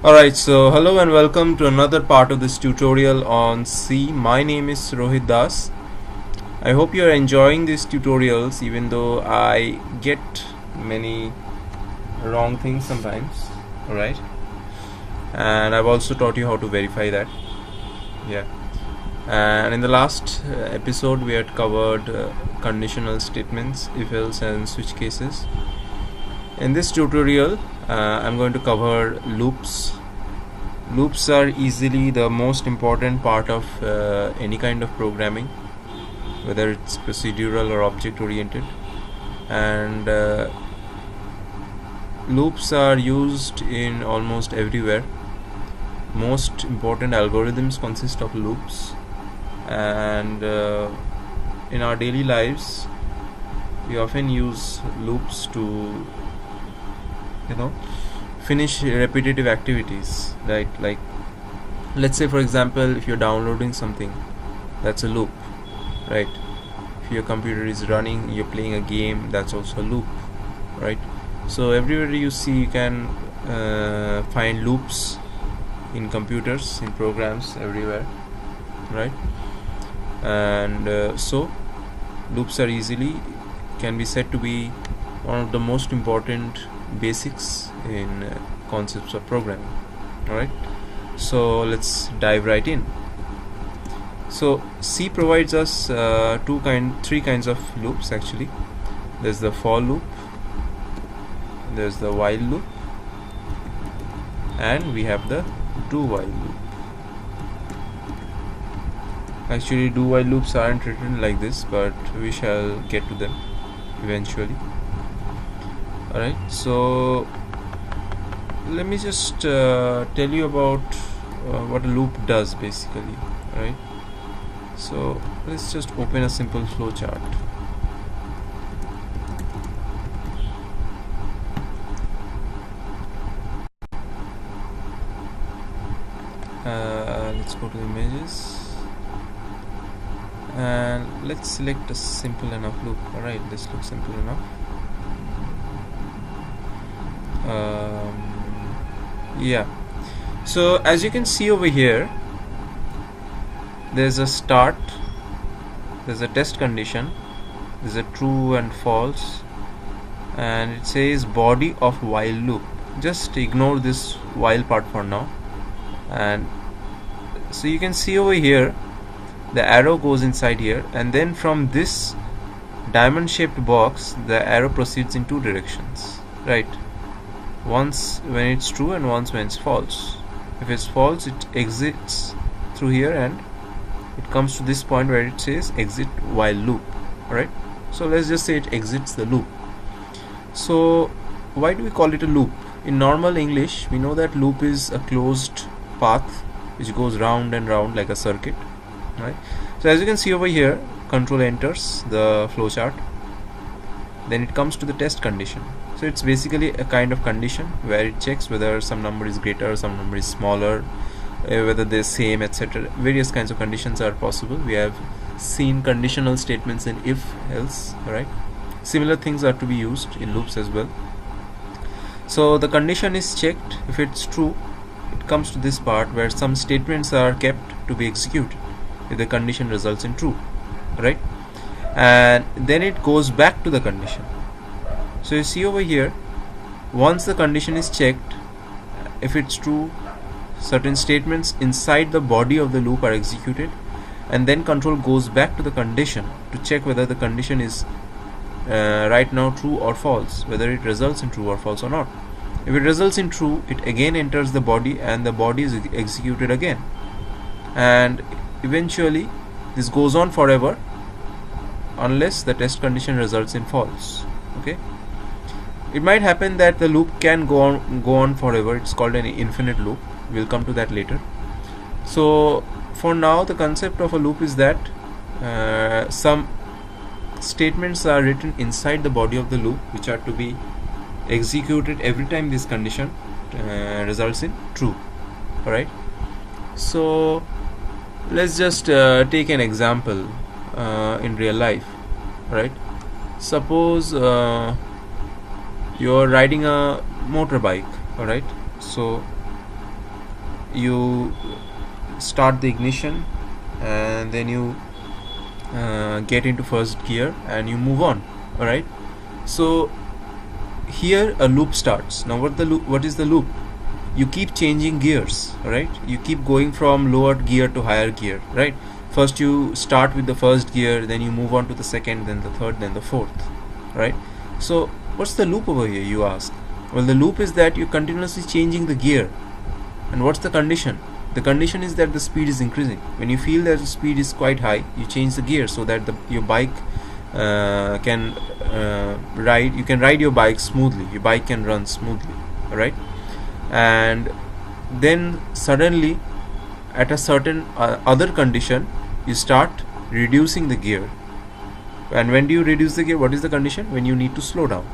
Alright, so hello and welcome to another part of this tutorial on C. My name is Rohit Das. I hope you are enjoying these tutorials even though I get many wrong things sometimes. Alright, and I've also taught you how to verify that. Yeah, and in the last episode we had covered conditional statements, if else and switch cases. In this tutorial I'm going to cover loops. Loops are easily the most important part of any kind of programming, whether it's procedural or object oriented, and loops are used in almost everywhere. Most important algorithms consist of loops, and in our daily lives we often use loops to finish repetitive activities, right? Like, let's say for example, if you're downloading something, that's a loop, right? If your computer is running, you're playing a game, that's also a loop, right? So everywhere you see, you can find loops in computers, in programs, everywhere, right? And so loops are can be said to be one of the most important basics in concepts of programming. Alright, so let's dive right in. So C provides us three kinds of loops actually. There's the for loop, there's the while loop, and we have the do while loop. Actually, do while loops aren't written like this, but we shall get to them eventually. Alright, so let me just tell you about what a loop does basically. Alright, so let's just open a simple flowchart. Let's go to images and let's select a simple enough loop. Alright, this looks simple enough. Yeah, so as you can see over here, there's a start, there's a test condition, there's a true and false, and it says body of while loop. Just ignore this while part for now. And so you can see over here the arrow goes inside here, and then from this diamond shaped box the arrow proceeds in two directions, right? Once when it's true and once when it's false. If it's false, it exits through here and it comes to this point where it says exit while loop. Alright, so let's just say it exits the loop. So why do we call it a loop? In normal English, we know that loop is a closed path which goes round and round like a circuit, right? So as you can see over here, control enters the flowchart, then it comes to the test condition. So it's basically a kind of condition where it checks whether some number is greater, some number is smaller, whether they're same, etc. Various kinds of conditions are possible. We have seen conditional statements in if, else, right? Similar things are to be used in loops as well. So the condition is checked. If it's true, it comes to this part where some statements are kept to be executed if the condition results in true, right? And then it goes back to the condition. So you see over here, once the condition is checked, if it's true, certain statements inside the body of the loop are executed, and then control goes back to the condition to check whether the condition is right now true or false, whether it results in true or false or not. If it results in true, it again enters the body and the body is executed again, and eventually this goes on forever unless the test condition results in false. Okay, it might happen that the loop can go on forever. It's called an infinite loop. We'll come to that later. So for now, the concept of a loop is that some statements are written inside the body of the loop which are to be executed every time this condition results in true. Alright, so let's just take an example in real life. Right, suppose you're riding a motorbike. Alright, so you start the ignition, and then you get into first gear and you move on. Alright, so here a loop starts. Now what is the loop? You keep changing gears, right? You keep going from lower gear to higher gear, right? First you start with the first gear, then you move on to the second, then the third, then the fourth, right? So what's the loop over here, you ask? Well, the loop is that you're continuously changing the gear. And what's the condition? The condition is that the speed is increasing. When you feel that the speed is quite high, you change the gear so that your bike can ride. You can ride your bike smoothly. Your bike can run smoothly, right? And then suddenly, at a certain other condition, you start reducing the gear. And when do you reduce the gear? What is the condition? When you need to slow down,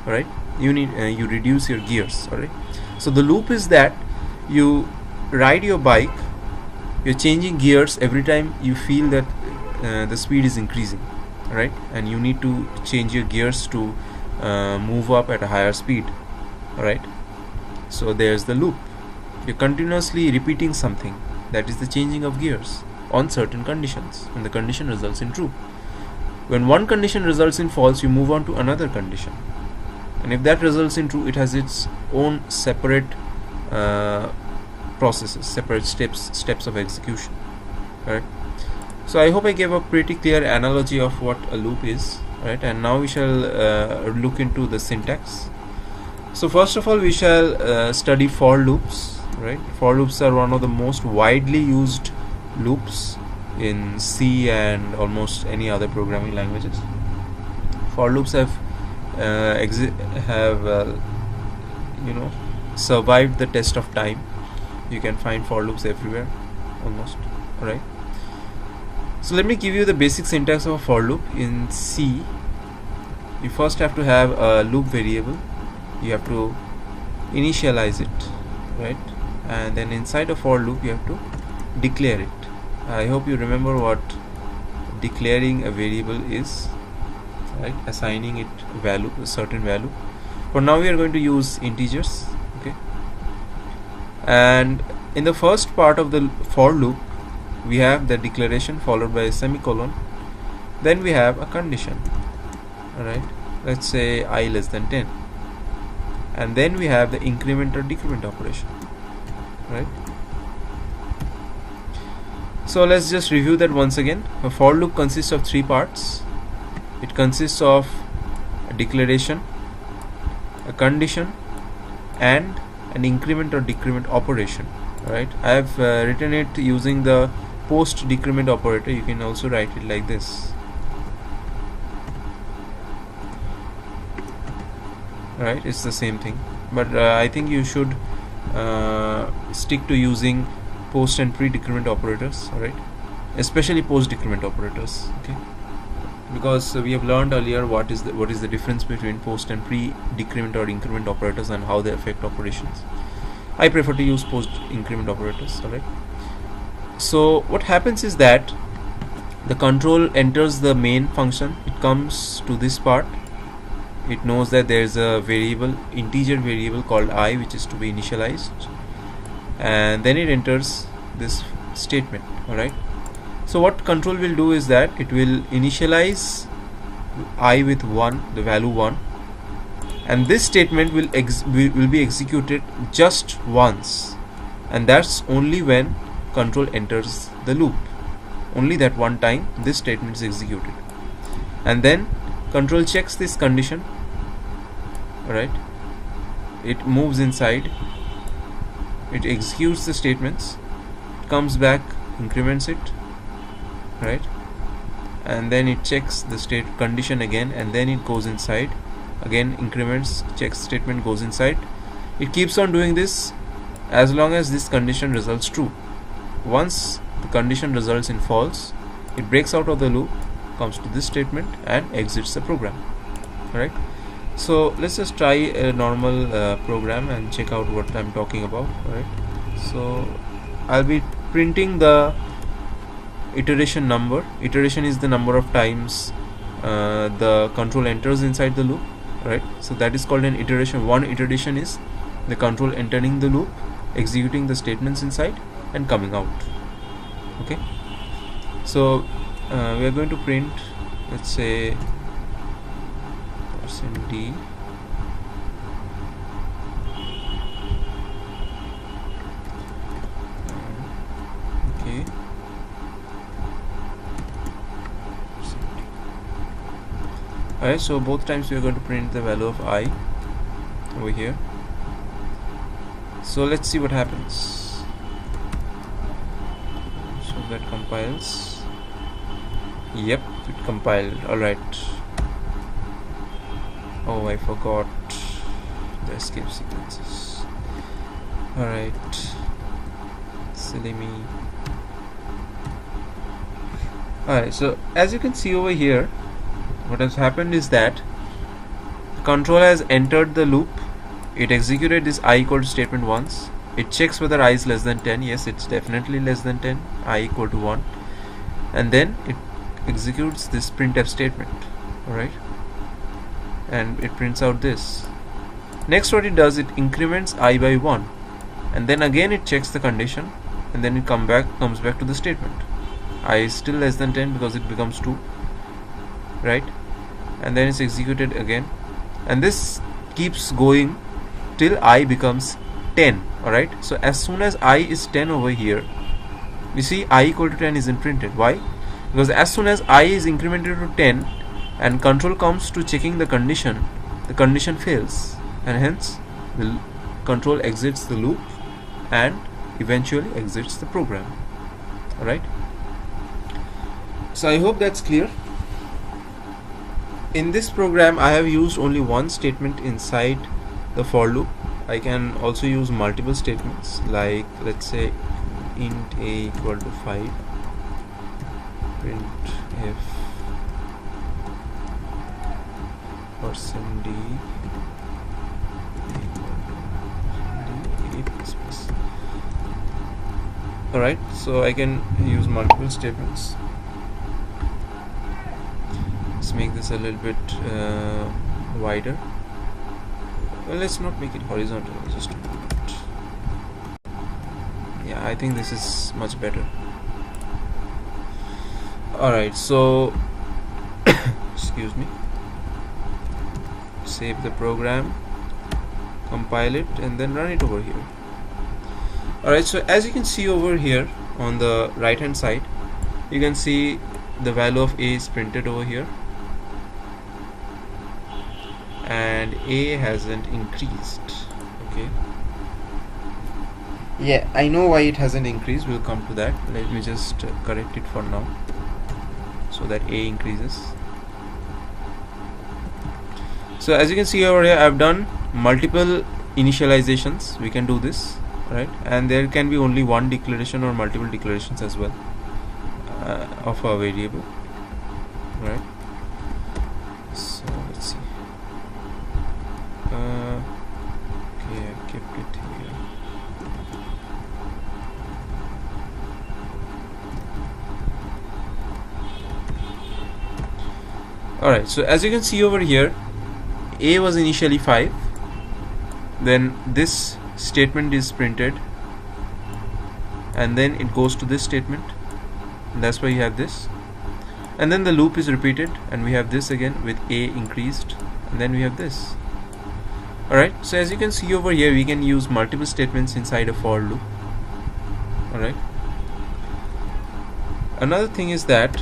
right? You reduce your gears. Alright. So the loop is that you ride your bike, you're changing gears every time you feel that the speed is increasing, right? And you need to change your gears to move up at a higher speed. Alright, so there's the loop. You're continuously repeating something, that is the changing of gears on certain conditions, and the condition results in true. When one condition results in false, you move on to another condition, and if that results in true, it has its own separate processes, separate steps of execution. Right. So I hope I gave a pretty clear analogy of what a loop is. Right. And now we shall look into the syntax. So first of all, we shall study for loops. Right. For loops are one of the most widely used loops in C and almost any other programming languages. For loops have survived the test of time. You can find for loops everywhere almost. Alright, so let me give you the basic syntax of a for loop. In C, you first have to have a loop variable. You have to initialize it, right? And then inside a for loop you have to declare it. I hope you remember what declaring a variable is, right? Assigning it value, a certain value. For now we are going to use integers. Okay, and in the first part of the for loop we have the declaration followed by a semicolon, then we have a condition. Alright, let's say I less than 10, and then we have the increment or decrement operation. Right, so let's just review that once again. A for loop consists of three parts. It consists of a declaration, a condition, and an increment or decrement operation. Right, I have written it using the post decrement operator. You can also write it like this. Right, it's the same thing, but I think you should stick to using post and pre decrement operators. Alright, especially post decrement operators. Okay, because we have learned earlier what is the difference between post and pre decrement or increment operators and how they affect operations. I prefer to use post increment operators. Alright, so what happens is that the control enters the main function. It comes to this part. It knows that there is a variable, integer variable called I, which is to be initialized, and then it enters this statement. Alright, so what control will do is that it will initialize I with 1, the value 1, and this statement will be executed just once, and that's only when control enters the loop. Only that one time this statement is executed, and then control checks this condition. Alright, it moves inside, it executes the statements, it comes back, increments it, right, and then it checks the state condition again, and then it goes inside again, increments, checks statement, goes inside. It keeps on doing this as long as this condition results true. Once the condition results in false, it breaks out of the loop, comes to this statement, and exits the program. Alright, so let's just try a normal program and check out what I'm talking about. Alright, so I'll be printing the iteration number. Iteration is the number of times the control enters inside the loop. Right, so that is called an iteration. One iteration is the control entering the loop, executing the statements inside and coming out. Okay, so we are going to print, let's say %d okay. Alright, so both times we are going to print the value of I over here. So let's see what happens. So that compiles. Yep, it compiled. Alright. Oh, I forgot the escape sequences. Alright. Silly me. Alright, so as you can see over here, what has happened is that the controller has entered the loop. It executed this I equal to statement once. It checks whether I is less than 10. Yes, it's definitely less than 10. I equal to 1. And then it executes this printf statement. Alright. And it prints out this. Next, what it does, it increments I by 1. And then again it checks the condition. And then it comes back to the statement. I is still less than 10 because it becomes 2. Right, and then it's executed again, and this keeps going till I becomes 10. Alright, so as soon as I is 10 over here, you see I equal to 10 isn't printed. Why? Because as soon as I is incremented to 10 and control comes to checking the condition fails, and hence the control exits the loop and eventually exits the program. Alright, so I hope that's clear. In this program I have used only one statement inside the for loop. I can also use multiple statements, like let's say int a equal to 5, print if %d equal to d. Alright, so I can use multiple statements. Let's make this a little bit wider. Well, let's not make it horizontal, just do it. Yeah, I think this is much better. Alright, so excuse me, save the program, compile it, and then run it over here. Alright, so as you can see over here on the right hand side, you can see the value of a is printed over here, and a hasn't increased. Okay, yeah, I know why it hasn't increased. We'll come to that. Let me just correct it for now so that a increases. So as you can see over here, I've done multiple initializations. We can do this, right? And there can be only one declaration or multiple declarations as well of a variable, right? So let's see. Okay, I kept it here. Alright, so as you can see over here, a was initially 5, then this statement is printed, and then it goes to this statement, and that's why you have this, and then the loop is repeated, and we have this again with a increased, and then we have this. Alright, so as you can see over here, we can use multiple statements inside a for loop. Alright, another thing is that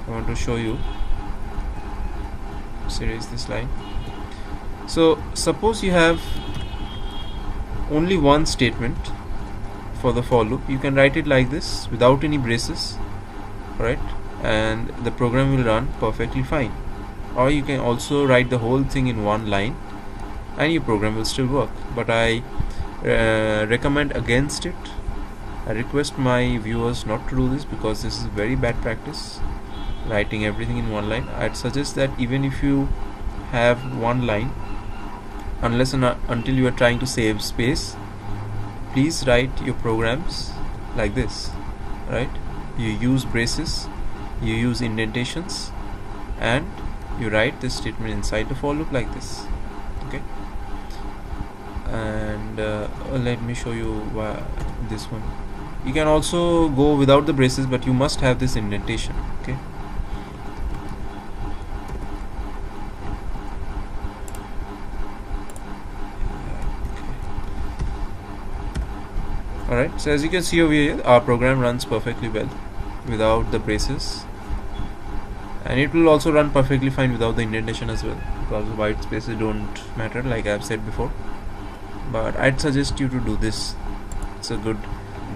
I want to show you. Let's erase this line. So suppose you have only one statement for the for loop. You can write it like this without any braces, right? And the program will run perfectly fine. Or you can also write the whole thing in one line and your program will still work. But I recommend against it. I request my viewers not to do this because this is very bad practice, writing everything in one line. I'd suggest that even if you have one line, unless and until you are trying to save space, please write your programs like this, right? You use braces, you use indentations, and you write this statement inside the for loop like this. Okay, and let me show you this one. You can also go without the braces, but you must have this indentation. Okay. Alright, so as you can see over here, our program runs perfectly well without the braces, and it will also run perfectly fine without the indentation as well, because white spaces don't matter, like I've said before. But I'd suggest you to do this. It's a good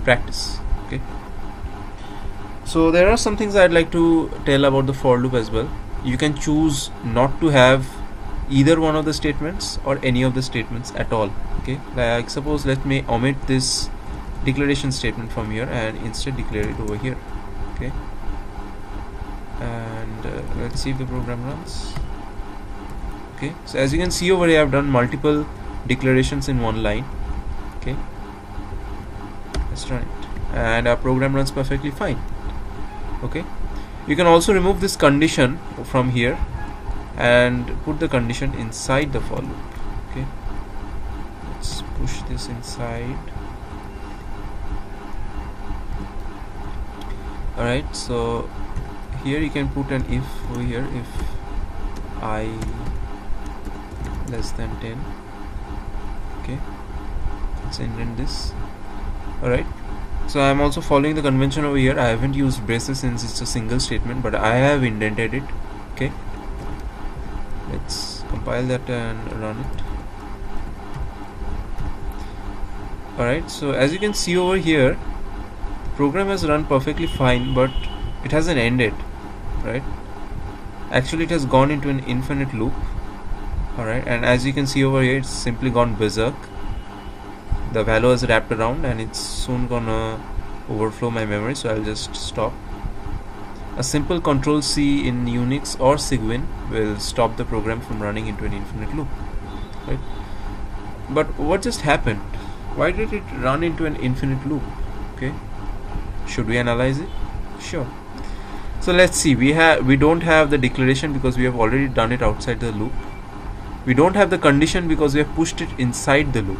practice. Okay. So there are some things I'd like to tell about the for loop as well. You can choose not to have either one of the statements or any of the statements at all. Okay, like suppose let me omit this declaration statement from here and instead declare it over here. Okay, and let's see if the program runs. Okay, so as you can see over here, I've done multiple declarations in one line. Okay, let's run it, and our program runs perfectly fine. Okay, you can also remove this condition from here and put the condition inside the for loop. Okay, let's push this inside. Alright, so here you can put an if over here, if I less than 10. Okay, let's indent this. Alright, so I'm also following the convention over here. I haven't used braces since it's a single statement, but I have indented it. Okay, let's compile that and run it. Alright, so as you can see over here, program has run perfectly fine, but it hasn't ended, right? Actually, it has gone into an infinite loop. Alright, and as you can see over here, it's simply gone berserk. The value is wrapped around and it's soon gonna overflow my memory, so I'll just stop. A simple Control C in Unix or Cygwin will stop the program from running into an infinite loop, right? But what just happened? Why did it run into an infinite loop? Okay, should we analyze it? Sure. So let's see. We don't have the declaration because we have already done it outside the loop. We don't have the condition because we have pushed it inside the loop.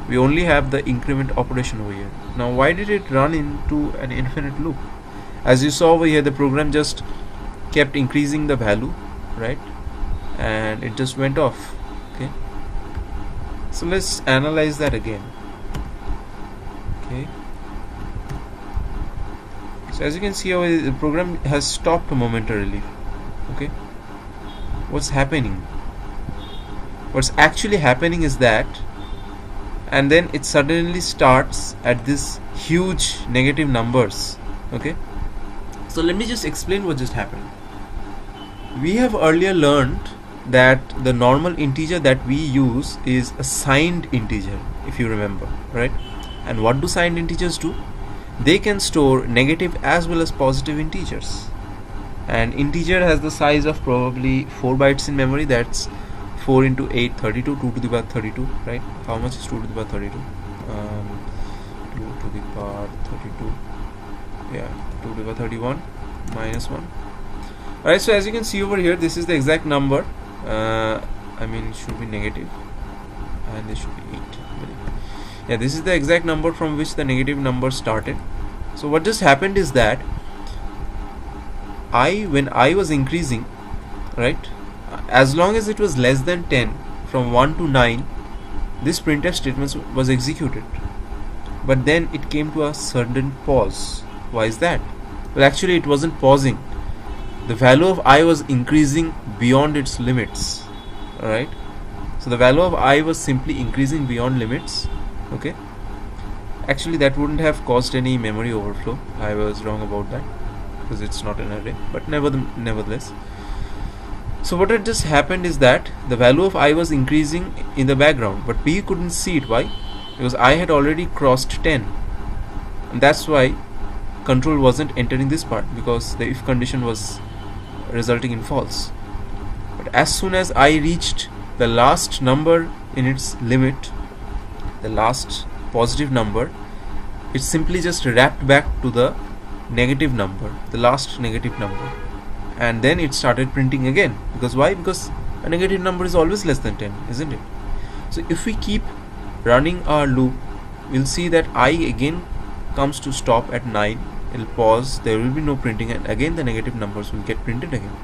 We only have the increment operation over here. Now why did it run into an infinite loop? As you saw over here, the program just kept increasing the value, right? And it just went off. Okay, so let's analyze that again. Okay, so as you can see, the program has stopped momentarily. Okay, what's happening? What's actually happening is that, and then it suddenly starts at this huge negative numbers. Okay, so let me just explain what just happened. We have earlier learned that the normal integer that we use is a signed integer, if you remember, right? And what do signed integers do? They can store negative as well as positive integers. And integer has the size of probably 4 bytes in memory. That's 4 into 8, 32, 2 to the power 32, right? How much is 2 to the power 32? 2 to the power 32. Yeah, 2 to the power 31 minus 1. Alright, so as you can see over here, this is the exact number. I mean, it should be negative, and this should be 8. Yeah, this is the exact number from which the negative number started. So what just happened is that when I was increasing, right, as long as it was less than 10, from 1 to 9, this printf statement was executed. But then it came to a sudden pause. Why is that? Well, actually it wasn't pausing. The value of I was increasing beyond its limits. Alright, so the value of I was simply increasing beyond limits. Okay, actually that wouldn't have caused any memory overflow. I was wrong about that because it's not an array, but nevertheless. So what had just happened is that the value of I was increasing in the background, but P couldn't see it. Why? Because I had already crossed 10, and that's why control wasn't entering this part, because the if condition was resulting in false. But as soon as I reached the last number in its limit, the last positive number, it simply just wrapped back to the negative number, the last negative number, and then it started printing again. Because why? Because a negative number is always less than 10, isn't it? So if we keep running our loop, we'll see that I again comes to stop at 9. It'll pause, there will be no printing, and again the negative numbers will get printed again.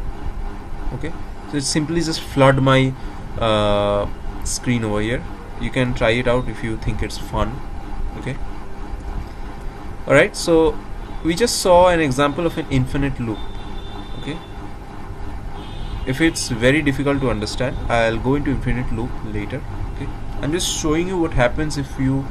Okay, so it's simply just flood my screen over here. You can try it out if you think it's fun. Okay, alright, so we just saw an example of an infinite loop. Okay, if it's very difficult to understand, I'll go into infinite loop later. Okay, I'm just showing you what happens if you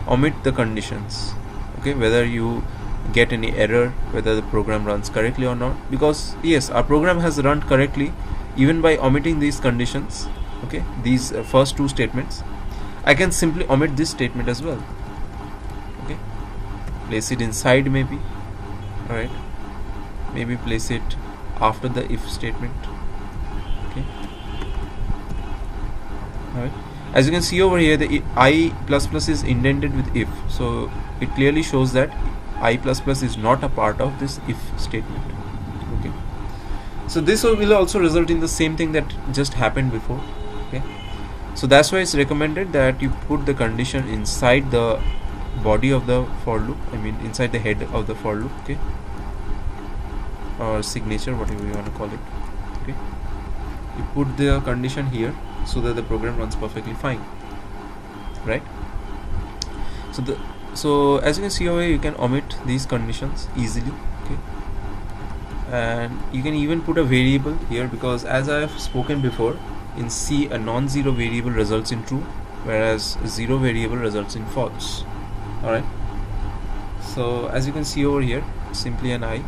omit the conditions. Okay, whether you get any error, whether the program runs correctly or not, because yes, our program has run correctly even by omitting these conditions. Okay, these first two statements. I can simply omit this statement as well. Okay, place it inside maybe. Alright, maybe place it after the if statement. Okay, alright, as you can see over here, the I++ is indented with if, so it clearly shows that I++ is not a part of this if statement. Okay, so this will also result in the same thing that just happened before. Okay, so that's why it's recommended that you put the condition inside the body of the for loop, I mean inside the head of the for loop. Okay, or signature, whatever you want to call it. Okay, you put the condition here so that the program runs perfectly fine, right? So as you can see over here, you can omit these conditions easily. Okay, and you can even put a variable here, because as I have spoken before, in C a non-zero variable results in true, whereas zero variable results in false. Alright, so as you can see over here, simply an I.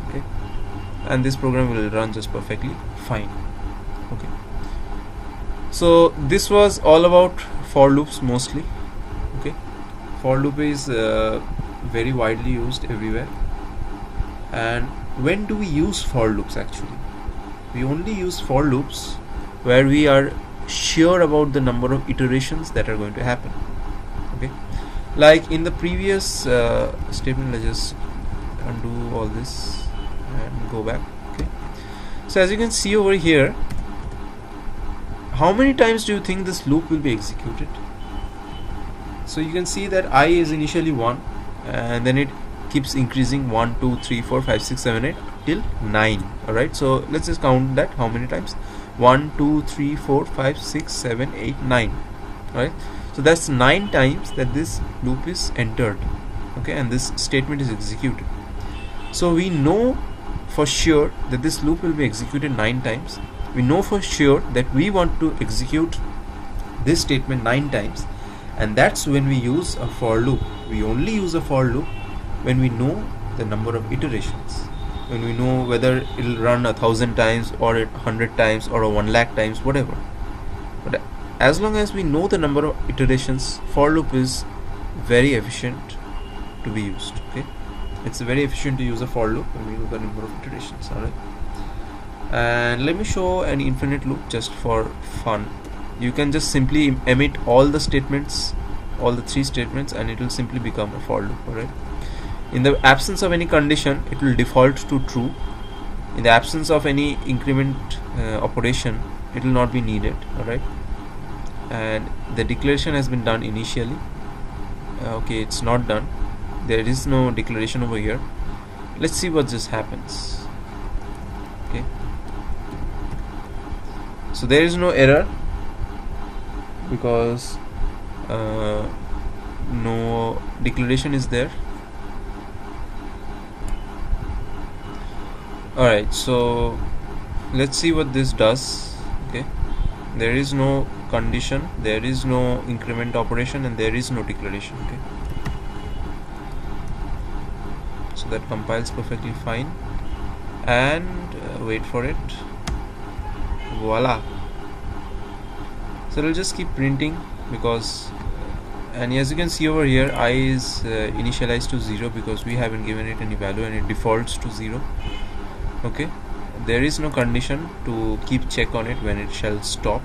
Okay, and this program will run just perfectly fine. Okay, so this was all about for loops mostly. Okay, for loop is very widely used everywhere. And when do we use for loops? Actually, we only use for loops where we are sure about the number of iterations that are going to happen. Okay, like in the previous statement, let's just undo all this and go back. Okay, so as you can see over here, how many times do you think this loop will be executed? So you can see that I is initially 1, and then it keeps increasing 1, 2, 3, 4, 5, 6, 7, 8 till 9. Alright, so let's just count that how many times. 1, 2, 3, 4, 5, 6, 7, 8, 9. Alright, so that's 9 times that this loop is entered. Okay, and this statement is executed. So we know for sure that this loop will be executed 9 times. We know for sure that we want to execute this statement 9 times, and that's when we use a for loop. We only use a for loop when we know the number of iterations, when we know whether it'll run 1,000 times or 100 times or 1,00,000 times, whatever. But as long as we know the number of iterations, for loop is very efficient to be used. Okay, it's very efficient to use a for loop when we know the number of iterations. Alright, and let me show an infinite loop just for fun. You can just simply emit all the statements, all the 3 statements, and it will simply become a for loop. Alright, in the absence of any condition, it will default to true. In the absence of any increment operation, it will not be needed. Alright, and the declaration has been done initially. Okay, it's not done. There is no declaration over here. Let's see what just happens. Okay, so there is no error because no declaration is there. Alright, so let's see what this does. Okay, there is no condition, there is no increment operation, and there is no declaration. Okay, so that compiles perfectly fine, and wait for it. Voila. So it'll just keep printing because and as you can see over here, I is initialized to 0 because we haven't given it any value, and it defaults to 0. Okay, there is no condition to keep check on it when it shall stop.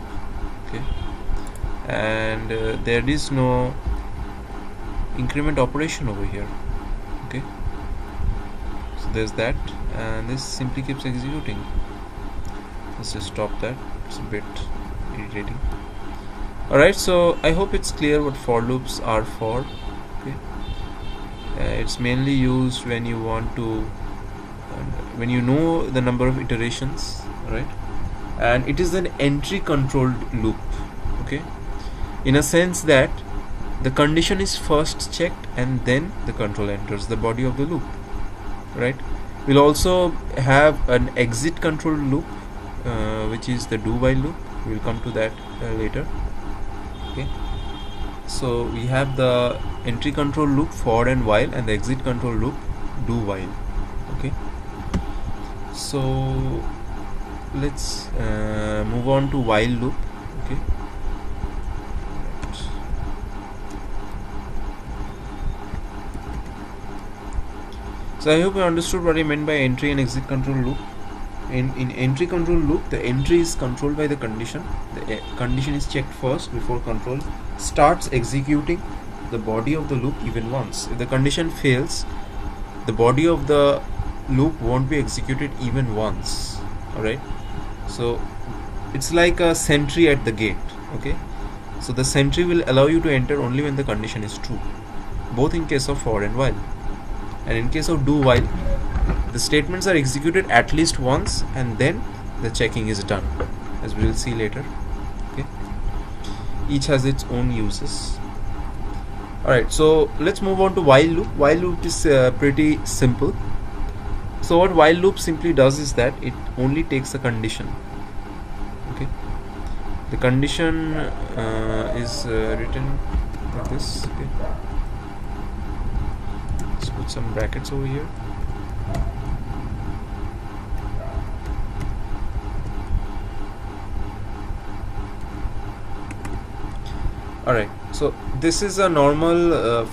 Okay, and there is no increment operation over here. Okay, so there's that, and this simply keeps executing. Let's just stop that, it's a bit irritating. Alright, so I hope it's clear what for loops are for. Okay, it's mainly used when you want to when you know the number of iterations, right? And it is an entry controlled loop, okay, in a sense that the condition is first checked and then the control enters the body of the loop, right? We'll also have an exit control loop, which is the do while loop. We'll come to that later. Okay, so we have the entry control loop for and while, and the exit control loop do while. Okay, so let's move on to while loop. Okay, so I hope you understood what I meant by entry and exit control loop. In entry control loop, the entry is controlled by the condition. The condition is checked first before control starts executing the body of the loop even once. If the condition fails, the body of the loop won't be executed even once. Alright, so it's like a sentry at the gate. Okay, so the sentry will allow you to enter only when the condition is true, both in case of for and while. And in case of do while, the statements are executed at least once and then the checking is done, as we will see later. Okay, each has its own uses. Alright, so let's move on to while loop. While loop is pretty simple. So what while loop simply does is that it only takes a condition. Okay, the condition is written like this. Okay, let's put some brackets over here. Alright, so this is a normal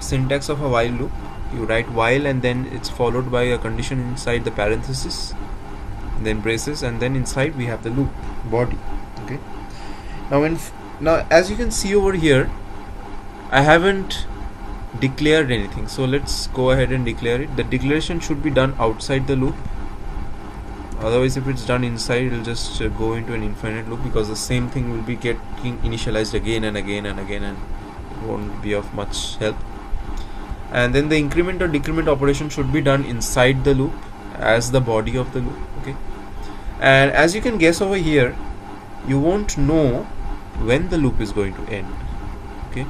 syntax of a while loop. You write while and then it's followed by a condition inside the parenthesis, then braces, and then inside we have the loop body. Okay, now as you can see over here, I haven't declared anything, so let's go ahead and declare it. The declaration should be done outside the loop, otherwise if it's done inside, it'll just go into an infinite loop, because the same thing will be getting initialized again and again and again, and it won't be of much help. And then the increment or decrement operation should be done inside the loop as the body of the loop. Okay, and as you can guess over here, you won't know when the loop is going to end. Okay,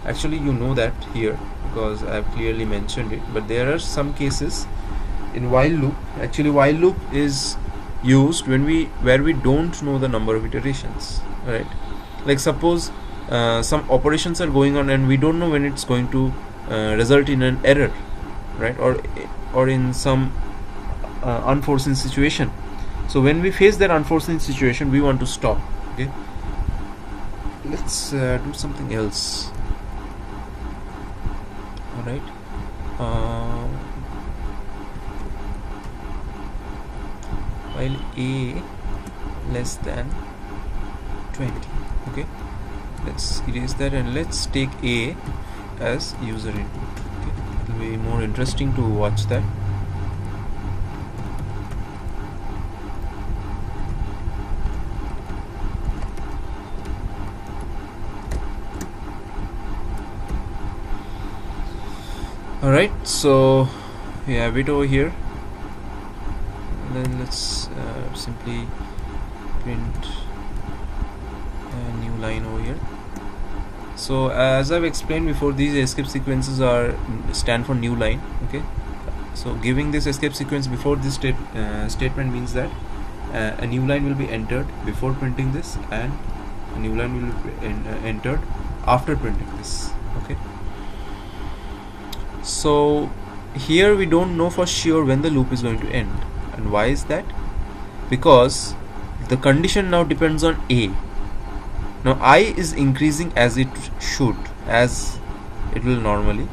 actually you know that here because I've clearly mentioned it, but there are some cases in while loop. Actually, while loop is used when where we don't know the number of iterations, right? Like suppose some operations are going on and we don't know when it's going to result in an error, right? Or in some unforeseen situation. So when we face that unforeseen situation, we want to stop. Okay, let's do something else. All right, while a less than 20. Okay, let's erase that and let's take a as user input. Okay, it will be more interesting to watch that. Alright, so we have it over here, and then let's simply print a new line over here. So as I've explained before, these escape sequences stand for new line. Okay, so giving this escape sequence before this statement means that a new line will be entered before printing this, and a new line will be entered after printing this. Okay, so here we don't know for sure when the loop is going to end. And why is that? Because the condition now depends on a. Now I is increasing as it should, as it will normally,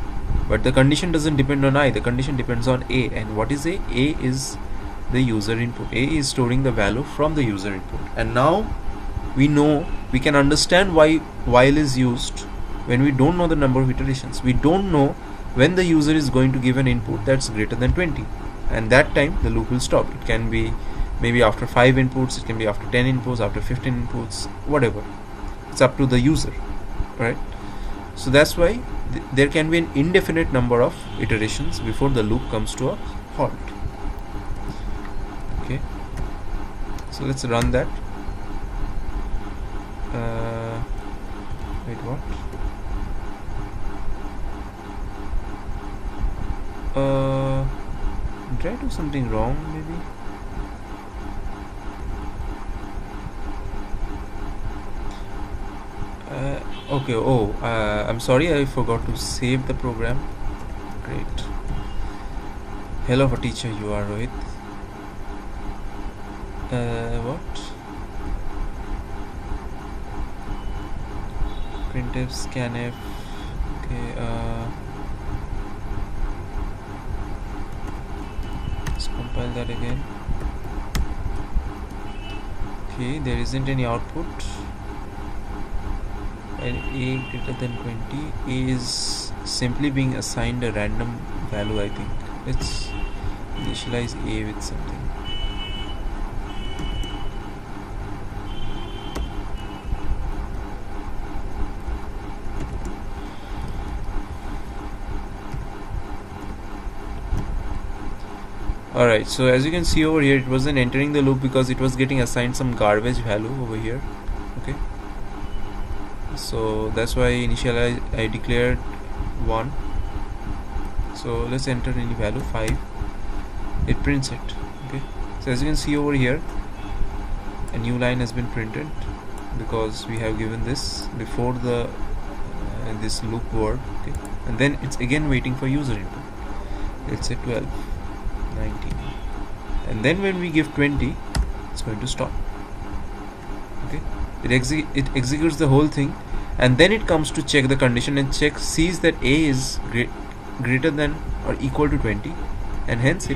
but the condition doesn't depend on I, the condition depends on a. And what is a? A is the user input. A is storing the value from the user input. And now we can understand why while is used when we don't know the number of iterations. We don't know when the user is going to give an input that's greater than 20, and that time the loop will stop. It can be maybe after 5 inputs, it can be after 10 inputs, after 15 inputs, whatever. It's up to the user, right? So that's why there can be an indefinite number of iterations before the loop comes to a halt. Okay, so let's run that. Wait, what? Did I do something wrong maybe? Okay, I'm sorry, I forgot to save the program. Great. Hell of a teacher you are, Rohit. What? Printf, scanf. Okay, let's compile that again. Okay, there isn't any output. And a greater than 20, a is simply being assigned a random value, I think. Let's initialize a with something. Alright, so as you can see over here, it wasn't entering the loop because it was getting assigned some garbage value over here. Okay, so that's why initially I declared 1. So let's enter any value, 5. It prints it. Okay, so as you can see over here, a new line has been printed because we have given this before the this loop word. Okay, and then it's again waiting for user input. Let's say 12, 19, and then when we give 20, it's going to stop. Okay, it executes the whole thing, and then it comes to check the condition and sees that a is greater than or equal to 20, and hence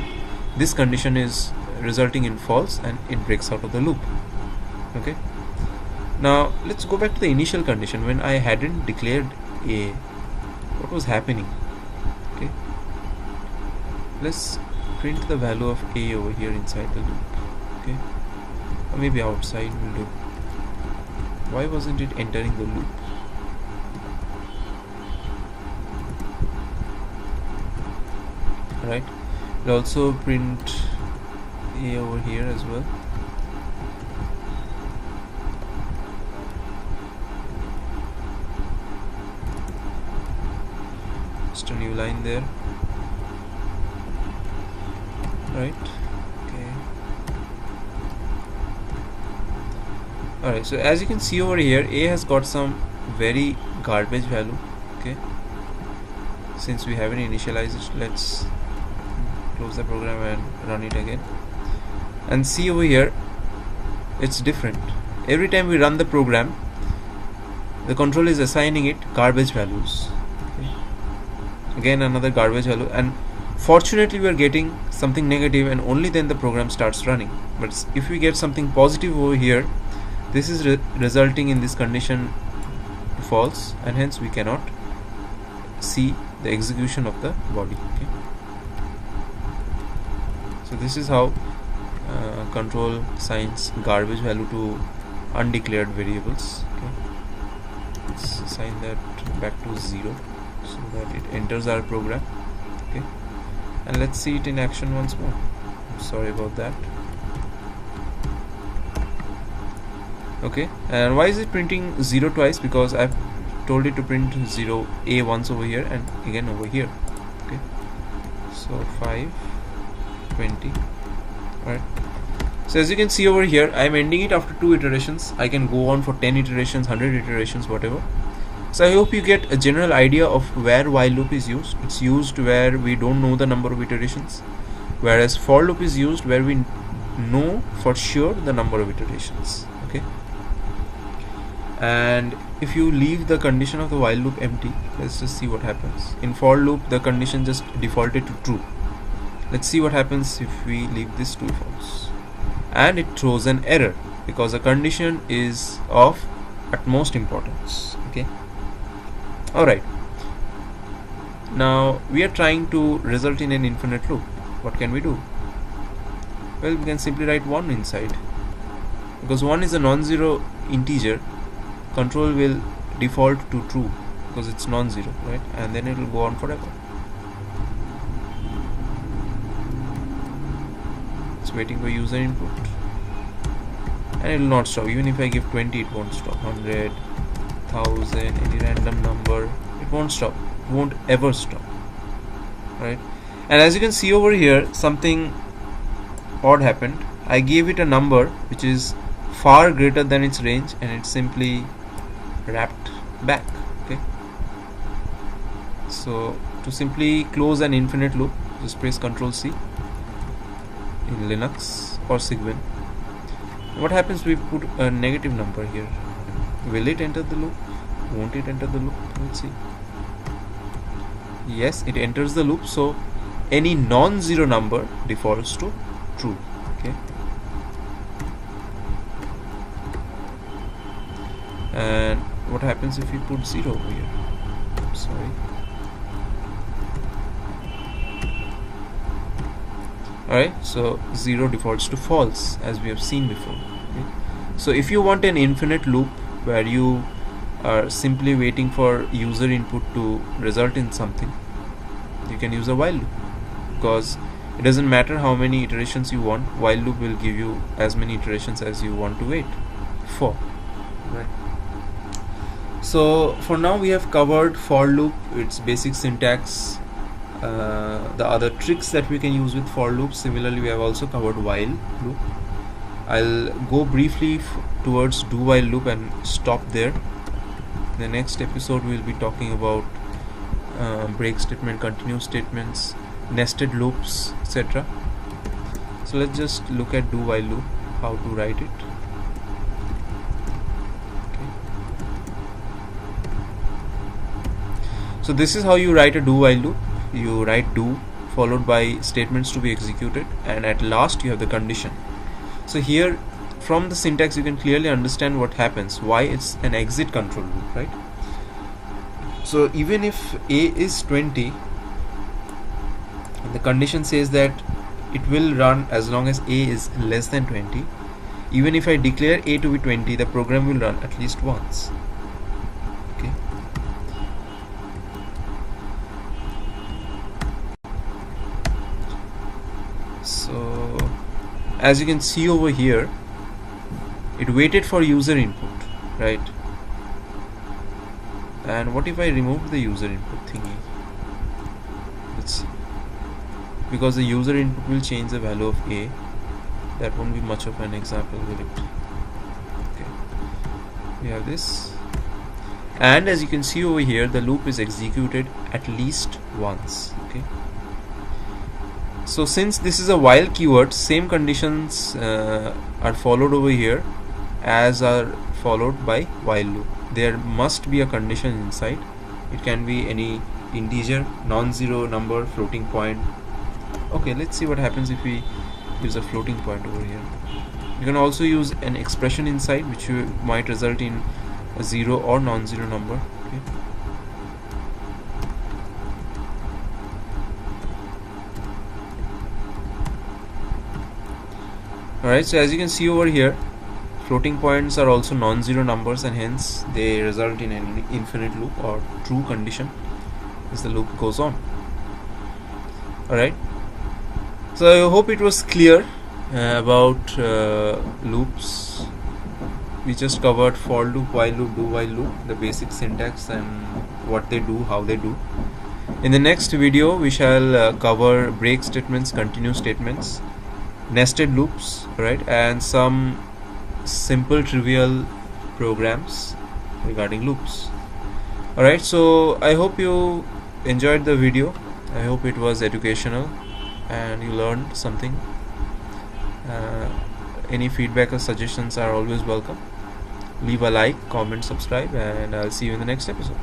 this condition is resulting in false, and it breaks out of the loop. Okay, now let's go back to the initial condition when I hadn't declared a. What was happening? Okay, let's print the value of a over here inside the loop. Okay, or maybe outside will do. Why wasn't it entering the loop? Alright, we'll also print a over here as well. Just a new line there. Right. Okay. Alright, so as you can see over here, a has got some very garbage value. Okay, since we haven't initialized it, let's close the program and run it again, and see over here, it's different. Every time we run the program, the control is assigning it garbage values. Okay, again another garbage value, and fortunately we are getting something negative, and only then the program starts running. But if we get something positive over here, this is resulting in this condition false, and hence we cannot see the execution of the body. Okay, so this is how control assigns garbage value to undeclared variables. Okay, let's assign that back to 0 so that it enters our program. Okay, and let's see it in action once more. Sorry about that. Okay, and why is it printing 0 twice? Because I've told it to print 0 a once over here and again over here. Okay, so 5, 20. Alright, so as you can see over here, I'm ending it after 2 iterations. I can go on for 10 iterations, 100 iterations, whatever. So I hope you get a general idea of where while loop is used. It's used where we don't know the number of iterations, whereas for loop is used where we know for sure the number of iterations. Okay, and if you leave the condition of the while loop empty, let's just see what happens. In for loop, the condition just defaulted to true. Let's see what happens if we leave this to false, and it throws an error because the condition is of utmost importance. Okay, alright, now we are trying to result in an infinite loop. What can we do? Well, we can simply write 1 inside, because 1 is a non-zero integer control will default to true because it's non-zero, right? And then it will go on forever. It's waiting for user input, and it will not stop. Even if I give 20, it won't stop. 100, 1000, any random number, it won't stop. It won't ever stop, right? And as you can see over here, something odd happened. I gave it a number which is far greater than its range, and it simply wrapped back. Okay, so to simply close an infinite loop, just press Ctrl C in Linux or Cygwin. What happens if we put a negative number here? Will it enter the loop? Won't it enter the loop? Let's see. Yes, it enters the loop. So any non-zero number defaults to true. Okay, and what happens if we put 0 over here? Sorry. Alright, so 0 defaults to false, as we have seen before. Okay? So if you want an infinite loop where you are simply waiting for user input to result in something, you can use a while loop, because it doesn't matter how many iterations you want, while loop will give you as many iterations as you want to wait for. Right. So for now we have covered for loop, its basic syntax, the other tricks that we can use with for loops. Similarly, we have also covered while loop. I'll go briefly towards do while loop and stop there. The next episode we'll be talking about break statement, continue statements, nested loops, etc. So let's just look at do while loop, how to write it. Okay. So this is how you write a do while loop. You write do followed by statements to be executed, and at last you have the condition. So here from the syntax you can clearly understand what happens, why it's an exit control loop, right? So even if a is 20, the condition says that it will run as long as a is less than 20. Even if I declare a to be 20, the program will run at least once. Okay. So as you can see over here, it waited for user input, right? And what if I remove the user input thingy? Let's see. Because the user input will change the value of a, that won't be much of an example, will it? Okay, we have this, and as you can see over here, the loop is executed at least once. Okay, so since this is a while keyword, same conditions are followed over here as are followed by while loop. There must be a condition inside. It can be any integer, non-zero number, floating point. Okay, let's see what happens if we use a floating point over here. You can also use an expression inside, which might result in a zero or non-zero number. Okay. Alright, so as you can see over here, floating points are also non-zero numbers, and hence they result in an infinite loop or true condition as the loop goes on. Alright, so I hope it was clear about loops. We just covered for loop, while loop, do while loop, the basic syntax and what they do, how they do. In the next video we shall cover break statements, continue statements, nested loops, right, and some simple trivial programs regarding loops. Alright, so I hope you enjoyed the video. I hope it was educational and you learned something. Any feedback or suggestions are always welcome. Leave a like, comment, subscribe, and I'll see you in the next episode.